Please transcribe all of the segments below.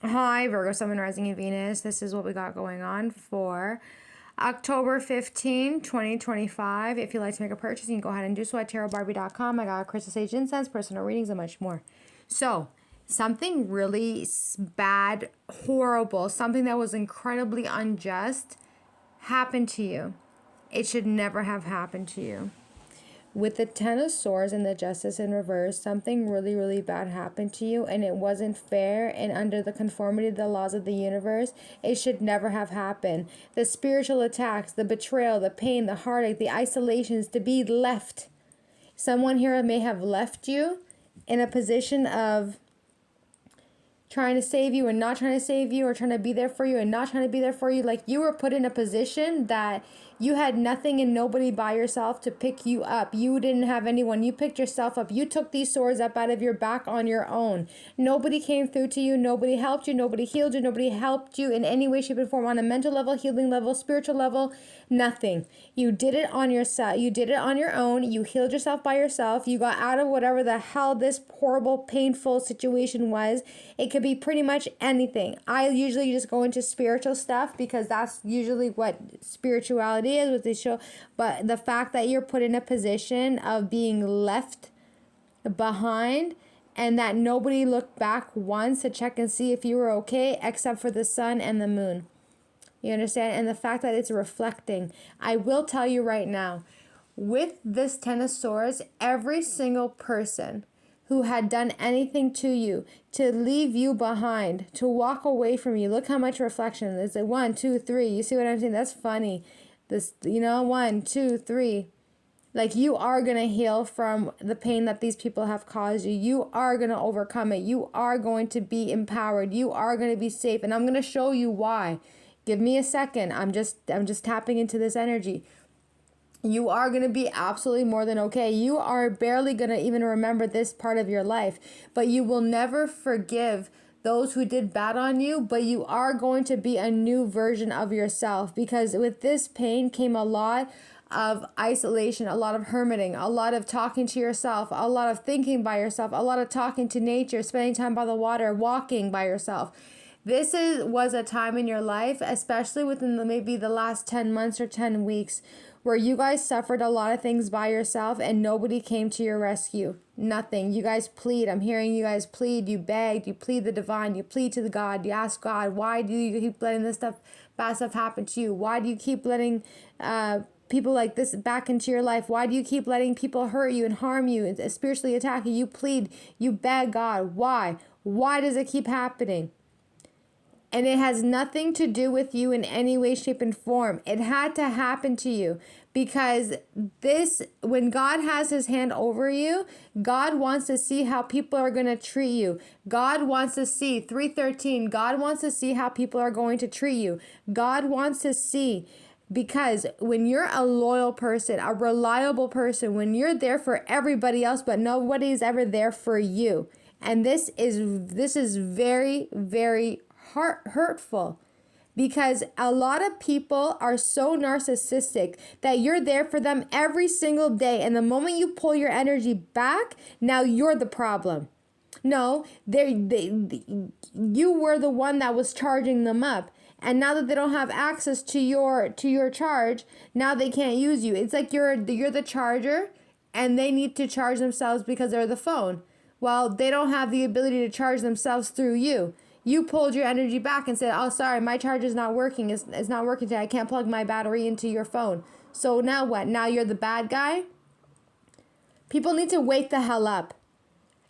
Hi, Virgo, Sun, Moon, Rising, and Venus. This is what we got going on for October 15, 2025. If you'd like to make a purchase, you can go ahead and do so at tarotbarbiecom. I got crystal sage incense, personal readings, and much more. So, something really bad, horrible, something that was incredibly unjust happened to you. It should never have happened to you. With the Ten of Swords and the Justice in reverse, something really, really bad happened to you and it wasn't fair, and under the conformity of the laws of the universe, it should never have happened. The spiritual attacks, the betrayal, the pain, the heartache, the isolations, to be left. Someone here may have left you in a position of trying to save you and not trying to save you, or trying to be there for you and not trying to be there for you. Like, you were put in a position that you had nothing and nobody by yourself to pick you up. You didn't have anyone. You picked yourself up. You took these swords up out of your back on your own. Nobody came through to you. Nobody helped you. Nobody healed you. Nobody helped you in any way, shape, and form, on a mental level, healing level, spiritual level. Nothing. You did it on yourself. You did it on your own. You healed yourself by yourself. You got out of whatever the hell this horrible, painful situation was. It could be pretty much anything. I usually just go into spiritual stuff because that's usually what spirituality is with this show. But the fact that you're put in a position of being left behind, and that nobody looked back once to check and see if you were okay, except for the sun and the moon. You understand? And the fact that it's reflecting. I will tell you right now, with this Ten of Swords, every single person who had done anything to you, to leave you behind, to walk away from you. Look how much reflection. There's like 1, 2, 3. You see what I'm saying? That's funny. This, 1, 2, 3. Like, you are going to heal from the pain that these people have caused you. You are going to overcome it. You are going to be empowered. You are going to be safe. And I'm going to show you why. Give me a second. I'm just tapping into this energy. You are going to be absolutely more than okay. You are barely going to even remember this part of your life, but you will never forgive those who did bad on you, but you are going to be a new version of yourself, because with this pain came a lot of isolation, a lot of hermiting, a lot of talking to yourself, a lot of thinking by yourself, a lot of talking to nature, spending time by the water, walking by yourself. This was a time in your life, especially within maybe the last 10 months or 10 weeks, where you guys suffered a lot of things by yourself and nobody came to your rescue. Nothing. You guys plead. I'm hearing you guys plead. You begged. You plead the divine. You plead to the God. You ask God, why do you keep letting this stuff, bad stuff happen to you? Why do you keep letting people like this back into your life? Why do you keep letting people hurt you and harm you and spiritually attack you? You plead. You beg God. Why? Why does it keep happening? And it has nothing to do with you in any way, shape, and form. It had to happen to you because when God has his hand over you, God wants to see how people are going to treat you. God wants to see, 313, God wants to see how people are going to treat you. God wants to see, because when you're a loyal person, a reliable person, when you're there for everybody else, but nobody's ever there for you. And this is very, very hurtful, because a lot of people are so narcissistic that you're there for them every single day, and the moment you pull your energy back, now you're the problem. No, you were the one that was charging them up, and now that they don't have access to your charge, now they can't use you. It's like you're the charger and they need to charge themselves because they're the phone. Well, they don't have the ability to charge themselves through you. You pulled your energy back and said, oh, sorry, my charge is not working. It's not working today. I can't plug my battery into your phone. So now what? Now you're the bad guy? People need to wake the hell up.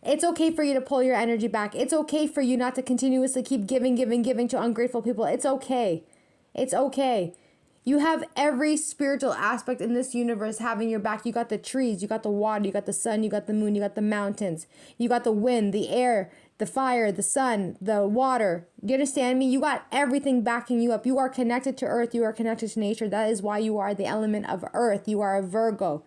It's okay for you to pull your energy back. It's okay for you not to continuously keep giving to ungrateful people. It's okay. It's okay. You have every spiritual aspect in this universe having your back. You got the trees, you got the water, you got the sun, you got the moon, you got the mountains, you got the wind, the air, the fire, the sun, the water. Do you understand me? You got everything backing you up. You are connected to earth. You are connected to nature. That is why you are the element of earth. You are a Virgo.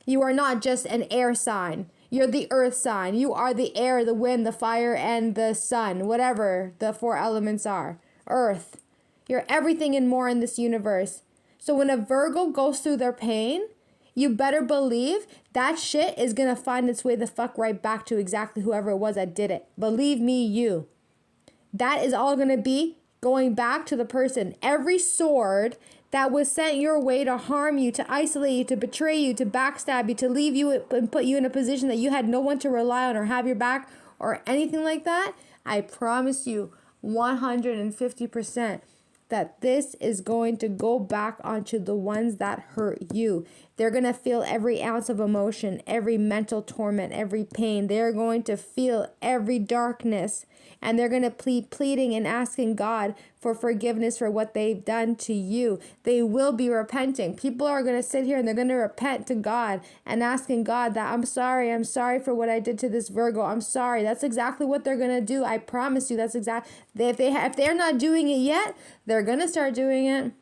You are not just an air sign. You're the earth sign. You are the air, the wind, the fire, and the sun, whatever the 4 elements are. Earth. You're everything and more in this universe. So when a Virgo goes through their pain, you better believe that shit is going to find its way the fuck right back to exactly whoever it was that did it. Believe me, you. that is all going to be going back to the person. Every sword that was sent your way to harm you, to isolate you, to betray you, to backstab you, to leave you and put you in a position that you had no one to rely on or have your back or anything like that, I promise you 150% that this is going to go back onto the ones that hurt you. They're going to feel every ounce of emotion, every mental torment, every pain. They're going to feel every darkness. And they're going to pleading and asking God for forgiveness for what they've done to you. They will be repenting. People are going to sit here and they're going to repent to God and asking God that I'm sorry for what I did to this Virgo. I'm sorry. That's exactly what they're going to do. I promise you that's exactly. If they're not doing it yet, they're going to start doing it.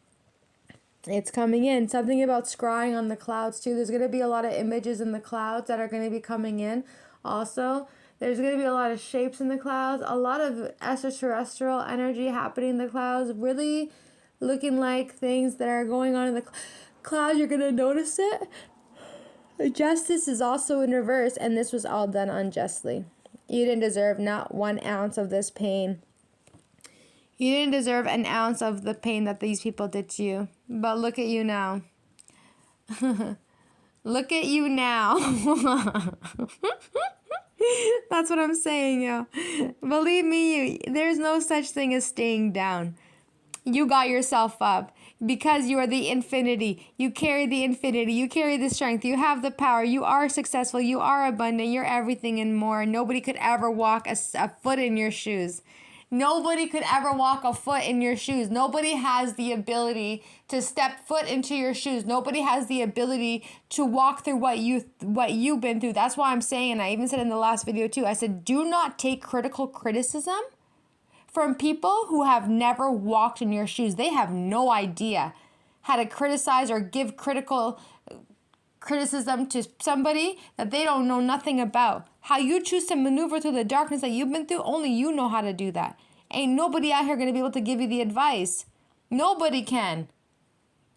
It's coming in. Something about scrying on the clouds too. There's going to be a lot of images in the clouds that are going to be coming in also. There's going to be a lot of shapes in the clouds, a lot of extraterrestrial energy happening in the clouds, really looking like things that are going on in the clouds. You're going to notice it. Justice is also in reverse, and this was all done unjustly. You didn't deserve not 1 ounce of this pain. You didn't deserve an ounce of the pain that these people did to you. But look at you now. Look at you now. That's what I'm saying, yo. Believe me, there's no such thing as staying down. You got yourself up because you are the infinity. You carry the infinity. You carry the strength. You have the power. You are successful. You are abundant. You're everything and more. Nobody could ever walk a foot in your shoes. Nobody could ever walk a foot in your shoes. Nobody has the ability to step foot into your shoes. Nobody has the ability to walk through what you've been through. That's why I'm saying, and I even said in the last video too, I said, do not take critical criticism from people who have never walked in your shoes. They have no idea how to criticize or give critical criticism to somebody that they don't know nothing about. How you choose to maneuver through the darkness that you've been through, only you know how to do that. Ain't nobody out here going to be able to give you the advice. Nobody can.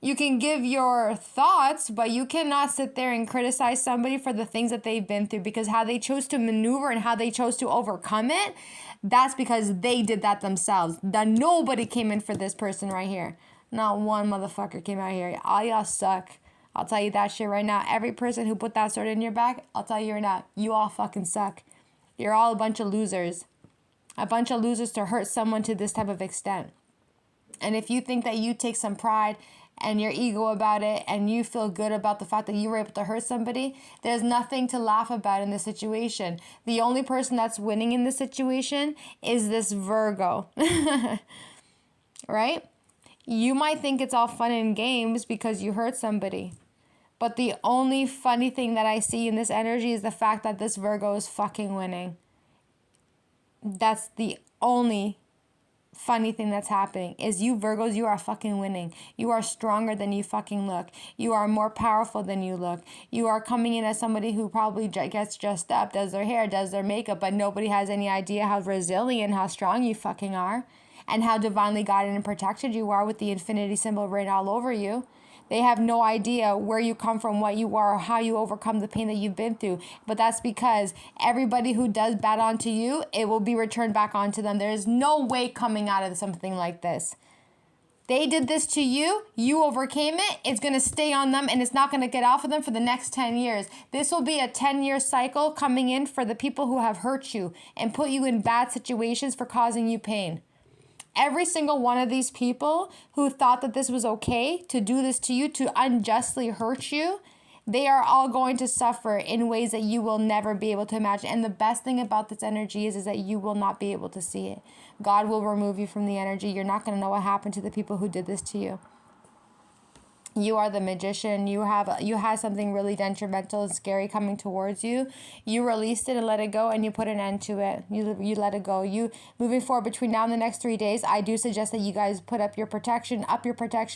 You can give your thoughts, but you cannot sit there and criticize somebody for the things that they've been through, because how they chose to maneuver and how they chose to overcome it, that's because they did that themselves. That nobody came in for this person right here. Not one motherfucker came out here. All y'all suck. I'll tell you that shit right now. Every person who put that sword in your back, I'll tell you right now, you all fucking suck. You're all a bunch of losers. A bunch of losers to hurt someone to this type of extent. And if you think that you take some pride and your ego about it and you feel good about the fact that you were able to hurt somebody, there's nothing to laugh about in this situation. The only person that's winning in this situation is this Virgo. Right? You might think it's all fun and games because you hurt somebody. But the only funny thing that I see in this energy is the fact that this Virgo is fucking winning. That's the only funny thing that's happening, is you Virgos, you are fucking winning. You are stronger than you fucking look. You are more powerful than you look. You are coming in as somebody who probably gets dressed up, does their hair, does their makeup, but nobody has any idea how resilient, how strong you fucking are, and how divinely guided and protected you are with the infinity symbol written all over you. They have no idea where you come from, what you are, or how you overcome the pain that you've been through. But that's because everybody who does bad onto you, it will be returned back onto them. There is no way coming out of something like this. They did this to you, you overcame it, it's going to stay on them, and it's not going to get off of them for the next 10 years. This will be a 10-year cycle coming in for the people who have hurt you and put you in bad situations for causing you pain. Every single one of these people who thought that this was okay to do this to you, to unjustly hurt you, they are all going to suffer in ways that you will never be able to imagine. And the best thing about this energy is that you will not be able to see it. God will remove you from the energy. You're not going to know what happened to the people who did this to you. You are the magician. You have something really detrimental and scary coming towards you. You released it and let it go, and you put an end to it. You let it go. You moving forward between now and the next 3 days, I do suggest that you guys put up your protection,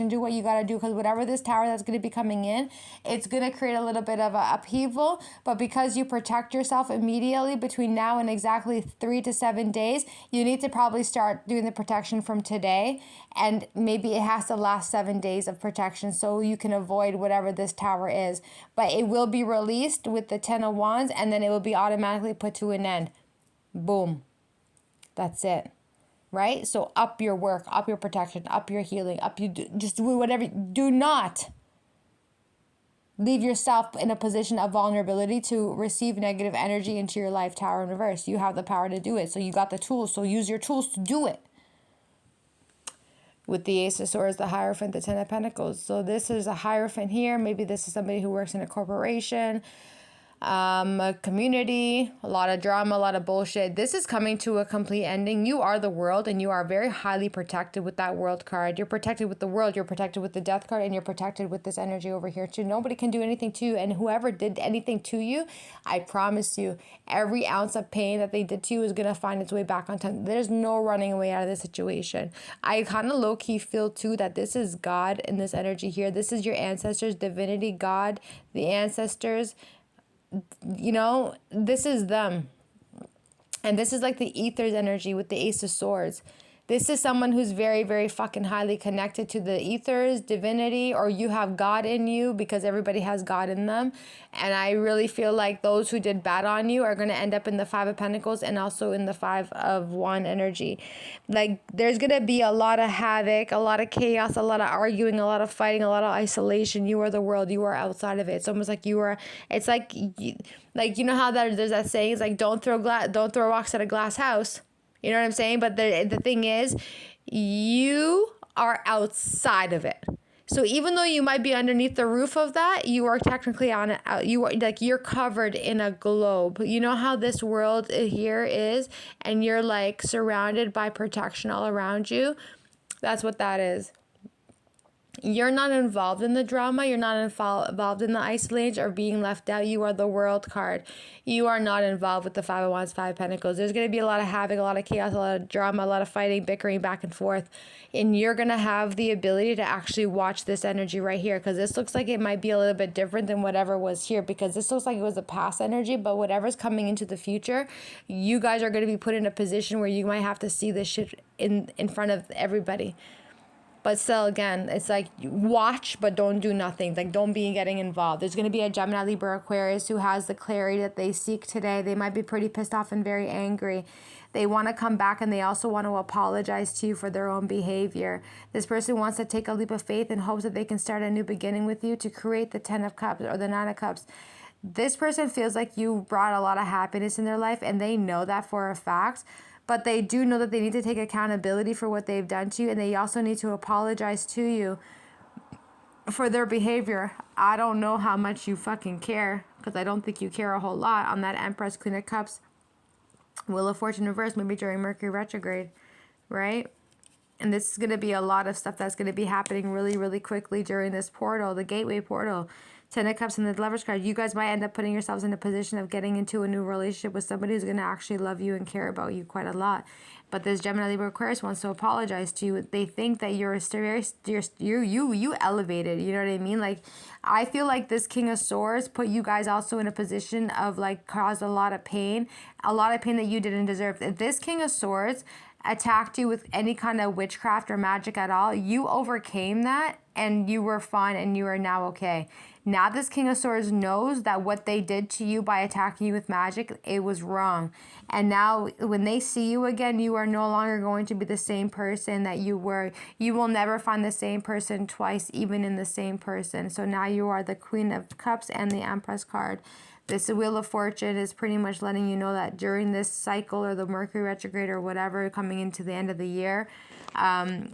do what you got to do, because whatever this tower that's going to be coming in, it's going to create a little bit of an upheaval. But because you protect yourself immediately between now and exactly 3 to 7 days, you need to probably start doing the protection from today, and maybe it has to last 7 days of protection, so you can avoid whatever this tower is. But it will be released with the 10 of Wands, and then it will be automatically put to an end. Boom. That's it. right? So up your work, up your protection, up your healing, just do whatever. Do not leave yourself in a position of vulnerability to receive negative energy into your life, Tower in reverse. You have the power to do it. So you got the tools. So use your tools to do it. With the Ace of Swords, the Hierophant, the Ten of Pentacles. So this is a Hierophant here. Maybe this is somebody who works in a corporation, a community, a lot of drama, a lot of bullshit. This is coming to a complete ending. You are the world, and you are very highly protected with that World card. You're protected with the world, you're protected with the Death card, and you're protected with this energy over here too. Nobody can do anything to you, and whoever did anything to you, I promise you, every ounce of pain that they did to you is going to find its way back on time. There's no running away out of this situation. I kind of low-key feel too that this is God in this energy here. This is your ancestors, divinity, God, the ancestors. You know, this is them. And this is like the ether's energy with the Ace of Swords. This is someone who's very, very fucking highly connected to the ethers, divinity, or you have God in you because everybody has God in them. And I really feel like those who did bad on you are going to end up in the Five of Pentacles and also in the Five of Wands energy. Like, there's going to be a lot of havoc, a lot of chaos, a lot of arguing, a lot of fighting, a lot of isolation. You are the world. You are outside of it. It's almost like you are, it's like you know how there's that saying, it's like, don't throw rocks at a glass house. You know what I'm saying? But the thing is, you are outside of it. So even though you might be underneath the roof of that, you are technically on it. You are like, you're covered in a globe. You know how this world here is, and you're like surrounded by protection all around you. That's what that is. You're not involved in the drama. You're not involved in the isolation or being left out. You are the World card. You are not involved with the Five of Wands, Five of Pentacles. There's going to be a lot of havoc, a lot of chaos, a lot of drama, a lot of fighting, bickering back and forth. And you're going to have the ability to actually watch this energy right here, because this looks like it might be a little bit different than whatever was here, because this looks like it was a past energy, but whatever's coming into the future, you guys are going to be put in a position where you might have to see this shit in front of everybody. But still, again, it's like, watch, but don't do nothing. Like, don't be getting involved. There's going to be a Gemini, Libra, Aquarius who has the clarity that they seek today. They might be pretty pissed off and very angry. They want to come back, and they also want to apologize to you for their own behavior. This person wants to take a leap of faith in hopes that they can start a new beginning with you to create the 10 of Cups or the 9 of Cups. This person feels like you brought a lot of happiness in their life, and they know that for a fact. But they do know that they need to take accountability for what they've done to you, and they also need to apologize to you for their behavior. I don't know how much you fucking care, because I don't think you care a whole lot on that Empress, Queen of Cups, Wheel of Fortune reverse, maybe during Mercury retrograde, right? And this is going to be a lot of stuff that's going to be happening really, really quickly during this portal, the gateway portal. 10 of Cups and the Lover's card. You guys might end up putting yourselves in a position of getting into a new relationship with somebody who's going to actually love you and care about you quite a lot. But this Gemini, Libra, Aquarius wants to apologize to you. They think that you elevated. You know what I mean? Like, I feel like this King of Swords put you guys also in a position of like caused a lot of pain that you didn't deserve. If this King of Swords attacked you with any kind of witchcraft or magic at all, you overcame that and you were fine and you are now okay. Now this King of Swords knows that what they did to you by attacking you with magic, it was wrong. And now when they see you again, you are no longer going to be the same person that you were. You will never find the same person twice, even in the same person. So now you are the Queen of Cups and the Empress card. This Wheel of Fortune is pretty much letting you know that during this cycle or the Mercury retrograde or whatever coming into the end of the year,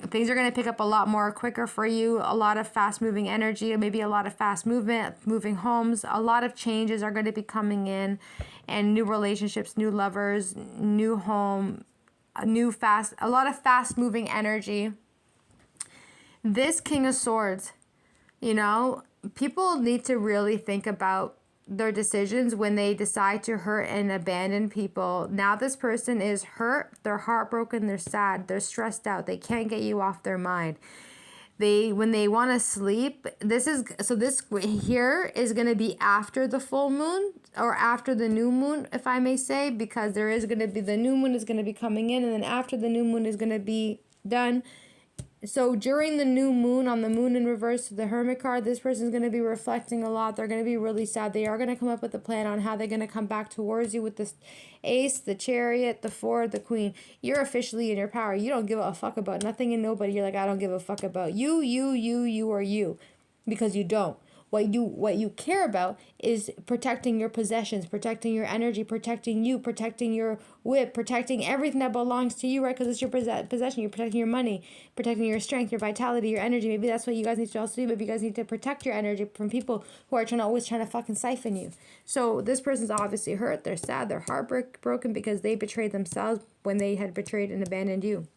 things are going to pick up a lot more quicker for you. A lot of fast moving energy, maybe a lot of fast movement, moving homes. A lot of changes are going to be coming in, and new relationships, new lovers, new home, a lot of fast moving energy. This King of Swords, you know, people need to really think about their decisions when they decide to hurt and abandon people. Now this person is hurt, they're heartbroken, they're sad, they're stressed out, they can't get you off their mind. When they want to sleep, this here is going to be after the full moon or after the new moon, if I may say, because the new moon is going to be coming in, and then after the new moon is going to be done, So during the new moon, on the moon in reverse to the Hermit card, this person's going to be reflecting a lot. They're going to be really sad. They are going to come up with a plan on how they're going to come back towards you with this Ace, the Chariot, the Four, the Queen. You're officially in your power. You don't give a fuck about nothing and nobody. You're like, I don't give a fuck about you, or you. Because you don't. What you care about is protecting your possessions, protecting your energy, protecting you, protecting your whip, protecting everything that belongs to you, right? Because it's your possession. You're protecting your money, protecting your strength, your vitality, your energy. Maybe that's what you guys need to also do. Maybe you guys need to protect your energy from people who are always trying to fucking siphon you. So this person's obviously hurt. They're sad. They're heartbroken because they betrayed themselves when they had betrayed and abandoned you.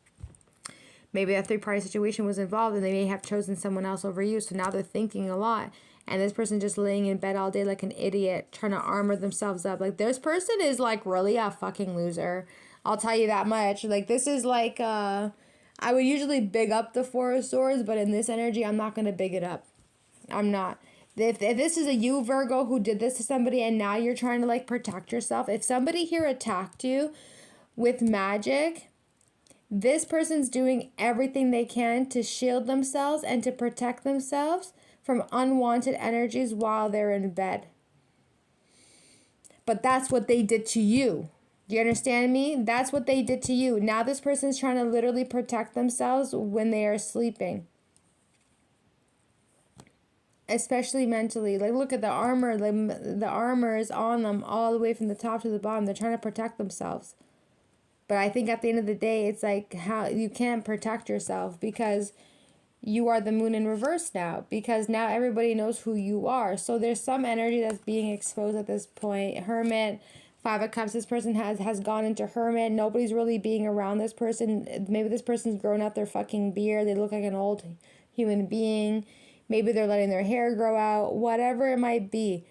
Maybe a third-party situation was involved and they may have chosen someone else over you. So now they're thinking a lot. And this person just laying in bed all day like an idiot, trying to armor themselves up. Like, this person is, like, really a fucking loser. I'll tell you that much. Like, this is, like, I would usually big up the Four of Swords, but in this energy, I'm not going to big it up. I'm not. If this is a you, Virgo, who did this to somebody and now you're trying to, like, protect yourself. If somebody here attacked you with magic, this person's doing everything they can to shield themselves and to protect themselves from unwanted energies while they're in bed. But that's what they did to you. Do you understand me? That's what they did to you. Now this person's trying to literally protect themselves when they are sleeping. Especially mentally. Like, look at the armor. The armor is on them all the way from the top to the bottom. They're trying to protect themselves. But I think at the end of the day, it's like, how you can't protect yourself because you are the moon in reverse now, because now everybody knows who you are. So there's some energy that's being exposed at this point. Hermit, Five of Cups, this person has gone into Hermit. Nobody's really being around this person. Maybe this person's grown out their fucking beard. They look like an old human being. Maybe they're letting their hair grow out. Whatever it might be.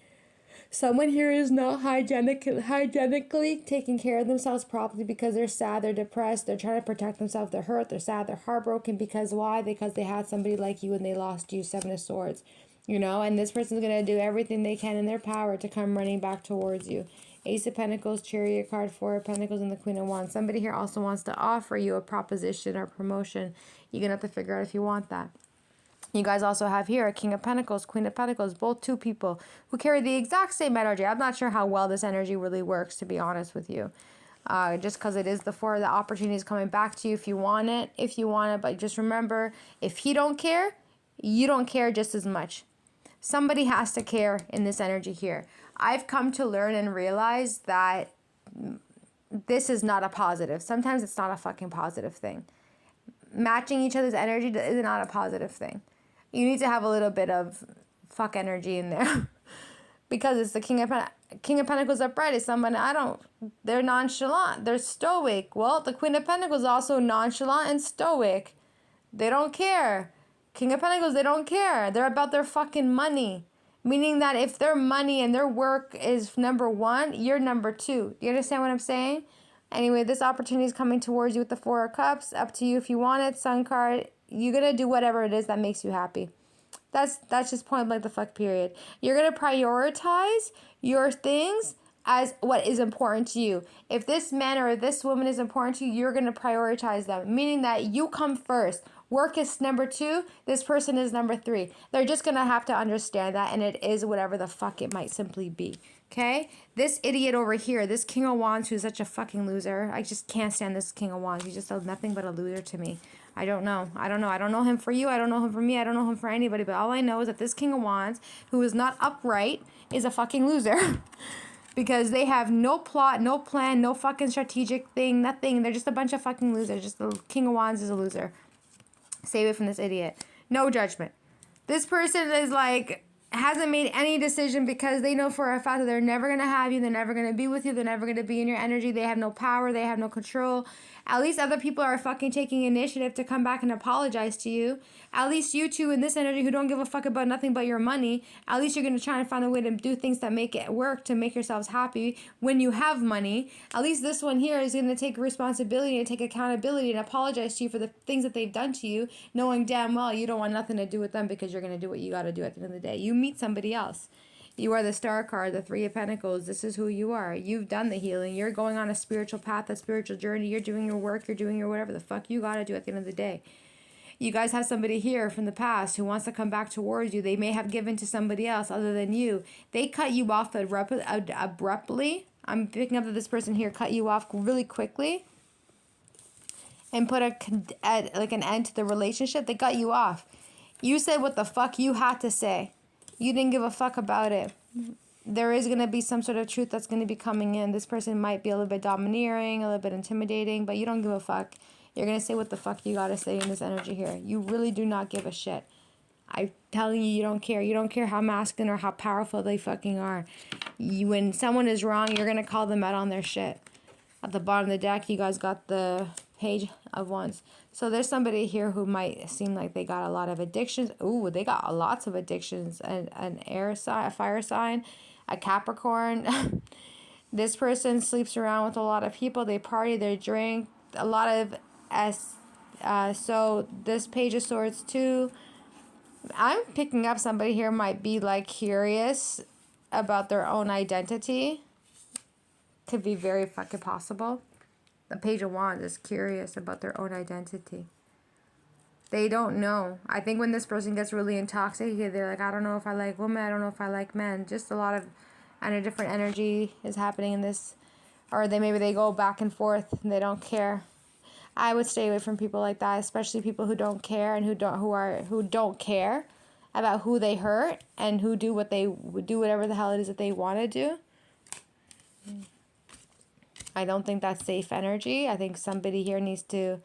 Someone here is not hygienically taking care of themselves properly because they're sad, they're depressed, they're trying to protect themselves, they're hurt, they're sad, they're heartbroken. Because why? Because they had somebody like you and they lost you. Seven of Swords. You know, and this person's going to do everything they can in their power to come running back towards you. Ace of Pentacles, Chariot card, Four of Pentacles, and the Queen of Wands. Somebody here also wants to offer you a proposition or promotion. You're going to have to figure out if you want that. You guys also have here a King of Pentacles, Queen of Pentacles, both two people who carry the exact same energy. I'm not sure how well this energy really works, to be honest with you. Just because it is the Four, the opportunity is coming back to you if you want it. But just remember, if he don't care, you don't care just as much. Somebody has to care in this energy here. I've come to learn and realize that this is not a positive. Sometimes it's not a fucking positive thing. Matching each other's energy is not a positive thing. You need to have a little bit of fuck energy in there. Because it's the King of Pentacles upright is someone, they're nonchalant. They're stoic. Well, the Queen of Pentacles is also nonchalant and stoic. They don't care. King of Pentacles, they don't care. They're about their fucking money. Meaning that if their money and their work is number one, you're number two. Do you understand what I'm saying? Anyway, this opportunity is coming towards you with the Four of Cups. Up to you if you want it. Sun card. You're going to do whatever it is that makes you happy. That's just point blank the fuck period. You're going to prioritize your things as what is important to you. If this man or this woman is important to you, you're going to prioritize them. Meaning that you come first. Work is number two. This person is number three. They're just going to have to understand that. And it is whatever the fuck it might simply be. Okay? This idiot over here, this King of Wands who's such a fucking loser. I just can't stand this King of Wands. He's just nothing but a loser to me. I don't know. I don't know him for you. I don't know him for me. I don't know him for anybody. But all I know is that this King of Wands, who is not upright, is a fucking loser. Because they have no plot, no plan, no fucking strategic thing, nothing. They're just a bunch of fucking losers. Just the King of Wands is a loser. Save it from this idiot. No judgment. This person is like, hasn't made any decision because they know for a fact that they're never going to have you. They're never going to be with you. They're never going to be in your energy. They have no power. They have no control. At least other people are fucking taking initiative to come back and apologize to you. At least you two in this energy who don't give a fuck about nothing but your money, at least you're going to try and find a way to do things that make it work, to make yourselves happy when you have money. At least this one here is going to take responsibility and take accountability and apologize to you for the things that they've done to you, knowing damn well you don't want nothing to do with them because you're going to do what you got to do at the end of the day. You meet somebody else. You are the Star card, the Three of Pentacles. This is who you are. You've done the healing. You're going on a spiritual path, a spiritual journey. You're doing your work. You're doing your whatever the fuck you got to do at the end of the day. You guys have somebody here from the past who wants to come back towards you. They may have given to somebody else other than you. They cut you off abruptly. I'm picking up that this person here cut you off really quickly and put like an end to the relationship. They cut you off. You said what the fuck you had to say. You didn't give a fuck about it. There is going to be some sort of truth that's going to be coming in. This person might be a little bit domineering, a little bit intimidating, but you don't give a fuck. You're going to say what the fuck you got to say in this energy here. You really do not give a shit. I'm telling you, you don't care. You don't care how masculine or how powerful they fucking are. When someone is wrong, you're going to call them out on their shit. At the bottom of the deck, you guys got the Page of Wands. So there's somebody here who might seem like they got a lot of addictions. Ooh, they got lots of addictions. An air sign, a fire sign, a Capricorn. This person sleeps around with a lot of people. They party, they drink. A lot of so this Page of Swords too. I'm picking up somebody here might be like curious about their own identity. Could be very fucking possible. The Page of Wands is curious about their own identity. They don't know. I think when this person gets really intoxicated, they're like, I don't know if I like women, I don't know if I like men. Just a lot of a different energy is happening in this. Or maybe they go back and forth and they don't care. I would stay away from people like that, especially people who don't care and who don't care about who they hurt and who do whatever the hell it is that they want to do. I don't think that's safe energy. I think somebody here needs to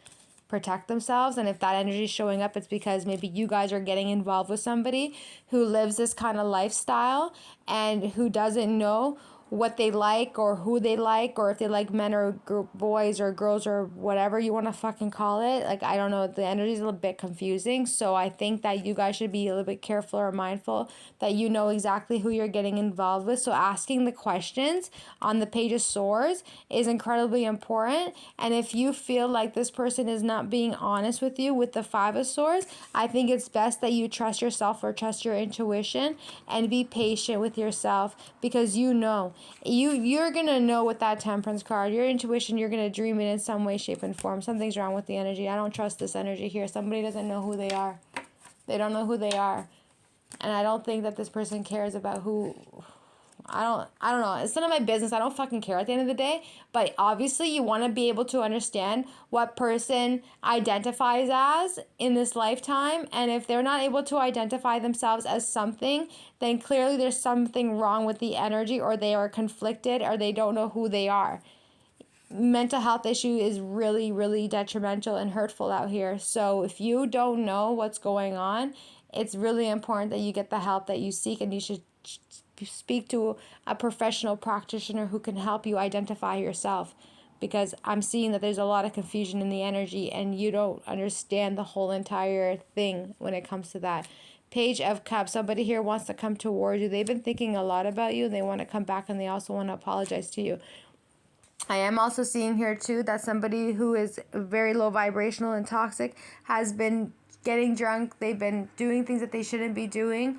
protect themselves. And if that energy is showing up, it's because maybe you guys are getting involved with somebody who lives this kind of lifestyle and who doesn't know what they like or who they like, or if they like men or boys or girls or whatever you want to fucking call it. Like, I don't know, the energy is a little bit confusing. So I think that you guys should be a little bit careful or mindful that you know exactly who you're getting involved with. So asking the questions on the Page of Swords is incredibly important. And if you feel like this person is not being honest with you with the Five of Swords, I think it's best that you trust yourself or trust your intuition and be patient with yourself, because you know. You're going to know with that Temperance card. Your intuition, you're going to dream it in some way, shape, and form. Something's wrong with the energy. I don't trust this energy here. Somebody doesn't know who they are. They don't know who they are. And I don't think that this person cares about who... I don't know. It's none of my business. I don't fucking care at the end of the day. But obviously you want to be able to understand what person identifies as in this lifetime. And if they're not able to identify themselves as something, then clearly there's something wrong with the energy, or they are conflicted, or they don't know who they are. Mental health issue is really, really detrimental and hurtful out here. So if you don't know what's going on, it's really important that you get the help that you seek, and you should speak to a professional practitioner who can help you identify yourself, because I'm seeing that there's a lot of confusion in the energy and you don't understand the whole entire thing when it comes to that. Page of Cups, somebody here wants to come towards you. They've been thinking a lot about you. They want to come back, and they also want to apologize to you. I am also seeing here too that somebody who is very low vibrational and toxic has been getting drunk. They've been doing things that they shouldn't be doing.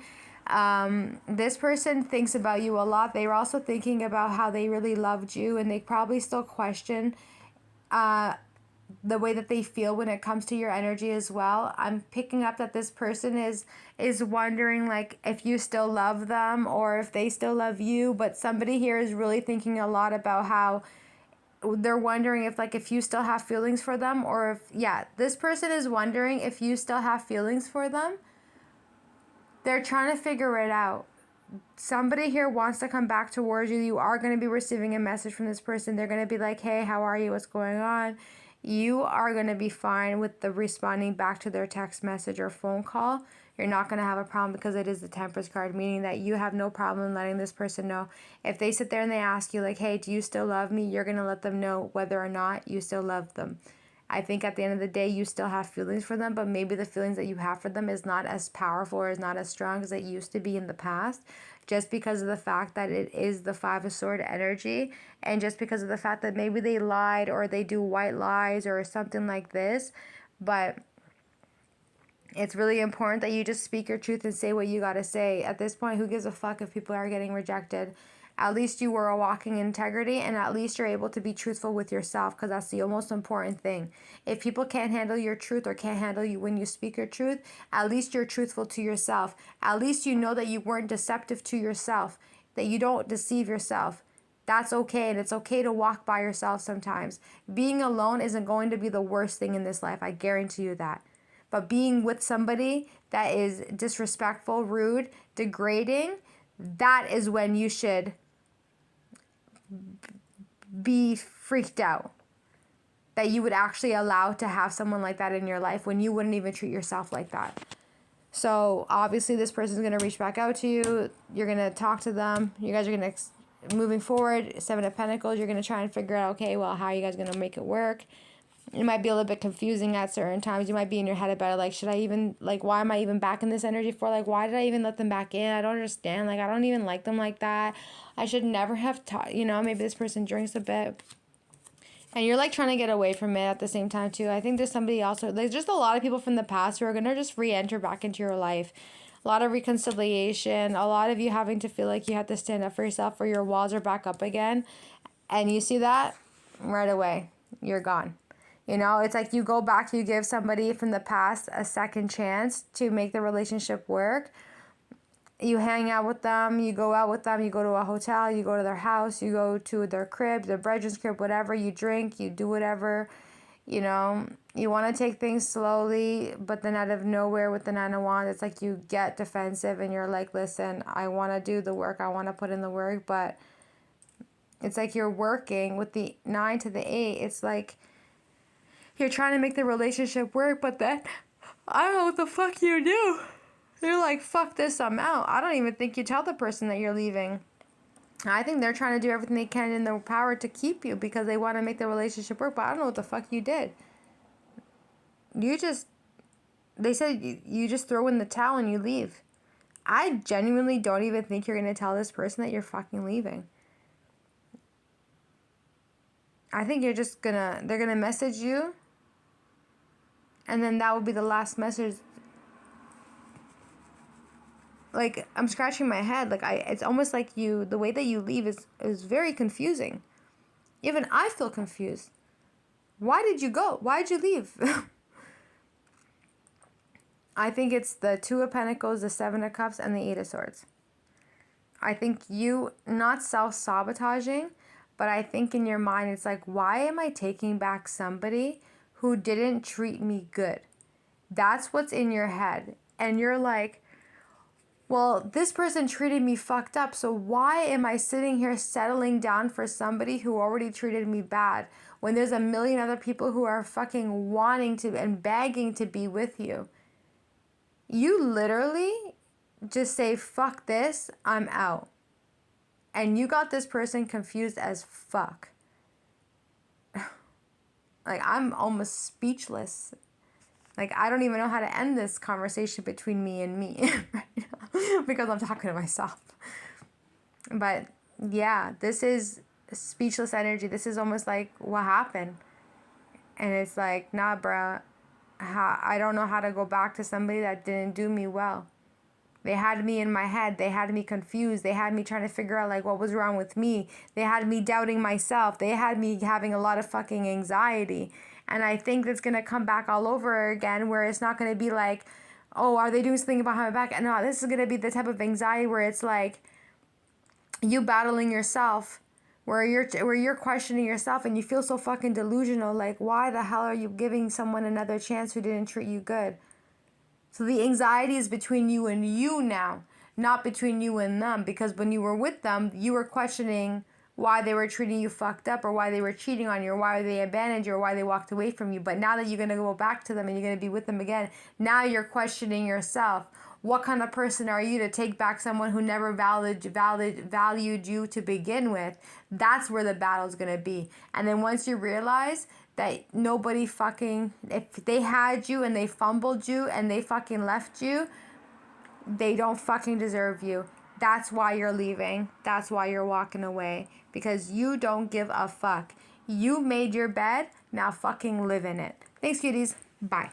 This person thinks about you a lot. They were also thinking about how they really loved you, and they probably still question the way that they feel when it comes to your energy as well. I'm picking up that this person is wondering like if you still love them or if they still love you, but somebody here is really thinking a lot about how they're wondering if you still have feelings for them, or if this person is wondering if you still have feelings for them. They're trying to figure it out. Somebody here wants to come back towards you. You are going to be receiving a message from this person. They're going to be like, hey, how are you? What's going on? You are going to be fine with the responding back to their text message or phone call. You're not going to have a problem, because it is the Temperance card, meaning that you have no problem letting this person know. If they sit there and they ask you like, hey, do you still love me? You're going to let them know whether or not you still love them. I think at the end of the day, you still have feelings for them, but maybe the feelings that you have for them is not as powerful or is not as strong as it used to be in the past, just because of the fact that it is the Five of Swords energy, and just because of the fact that maybe they lied or they do white lies or something like this. But it's really important that you just speak your truth and say what you got to say. At this point, who gives a fuck if people are getting rejected? At least you were a walking integrity, and at least you're able to be truthful with yourself, because that's the most important thing. If people can't handle your truth or can't handle you when you speak your truth, at least you're truthful to yourself. At least you know that you weren't deceptive to yourself, that you don't deceive yourself. That's okay, and it's okay to walk by yourself sometimes. Being alone isn't going to be the worst thing in this life, I guarantee you that. But being with somebody that is disrespectful, rude, degrading, that is when you should be freaked out. That you would actually allow to have someone like that in your life when you wouldn't even treat yourself like that. So obviously this person's going to reach back out to you. You're going to talk to them. You guys are going to, moving forward, Seven of Pentacles, you're going to try and figure out, okay, well, how are you guys going to make it work? It might be a little bit confusing at certain times. You might be in your head about it, like, should I even, like, why am I even back in this energy for? Like, why did I even let them back in? I don't understand. Like, I don't even like them like that. I should never have taught, you know, maybe this person drinks a bit. And you're, like, trying to get away from it at the same time, too. I think there's somebody also, there's just a lot of people from the past who are going to just re-enter back into your life. A lot of reconciliation. A lot of you having to feel like you have to stand up for yourself, or your walls are back up again. And you see that right away. You're gone. You know, it's like you go back, you give somebody from the past a second chance to make the relationship work. You hang out with them, you go out with them, you go to a hotel, you go to their house, you go to their crib, their brethren's crib, whatever, you drink, you do whatever, you know. You want to take things slowly, but then out of nowhere with the Nine of Wands, it's like you get defensive and you're like, listen, I want to do the work, I want to put in the work, but it's like you're working with the 9 to the 8. It's like you're trying to make the relationship work, but then I don't know what the fuck you do. You're like, fuck this, I'm out. I don't even think you tell the person that you're leaving. I think they're trying to do everything they can in their power to keep you because they want to make the relationship work, but I don't know what the fuck you did. They said you just throw in the towel and you leave. I genuinely don't even think you're going to tell this person that you're fucking leaving. I think they're going to message you. And then that would be the last message. Like, I'm scratching my head. Like, it's almost like the way that you leave is very confusing. Even I feel confused. Why did you go? Why did you leave? I think it's the Two of Pentacles, the Seven of Cups, and the Eight of Swords. I think you, not self-sabotaging, but I think in your mind it's like, why am I taking back somebody who didn't treat me good? That's what's in your head. And you're like, well, this person treated me fucked up, so why am I sitting here settling down for somebody who already treated me bad when there's a million other people who are fucking wanting to and begging to be with you? You literally just say, fuck this, I'm out. And you got this person confused as fuck. Like, I'm almost speechless. Like, I don't even know how to end this conversation between me and me right now because I'm talking to myself. But yeah, this is speechless energy. This is almost like, what happened? And it's like, nah, bruh. I don't know how to go back to somebody that didn't do me well. They had me in my head. They had me confused. They had me trying to figure out, like, what was wrong with me. They had me doubting myself. They had me having a lot of fucking anxiety. And I think that's going to come back all over again, where it's not going to be like, oh, are they doing something behind my back? And no, this is going to be the type of anxiety where it's like you battling yourself, where you're questioning yourself and you feel so fucking delusional. Like, why the hell are you giving someone another chance who didn't treat you good? So the anxiety is between you and you now, not between you and them. Because when you were with them, you were questioning why they were treating you fucked up, or why they were cheating on you, or why they abandoned you, or why they walked away from you. But now that you're going to go back to them and you're going to be with them again, now you're questioning yourself. What kind of person are you to take back someone who never valued you to begin with? That's where the battle's going to be. And then once you realize that nobody fucking, if they had you and they fumbled you and they fucking left you, they don't fucking deserve you. That's why you're leaving. That's why you're walking away. Because you don't give a fuck. You made your bed, now fucking live in it. Thanks, cuties. Bye.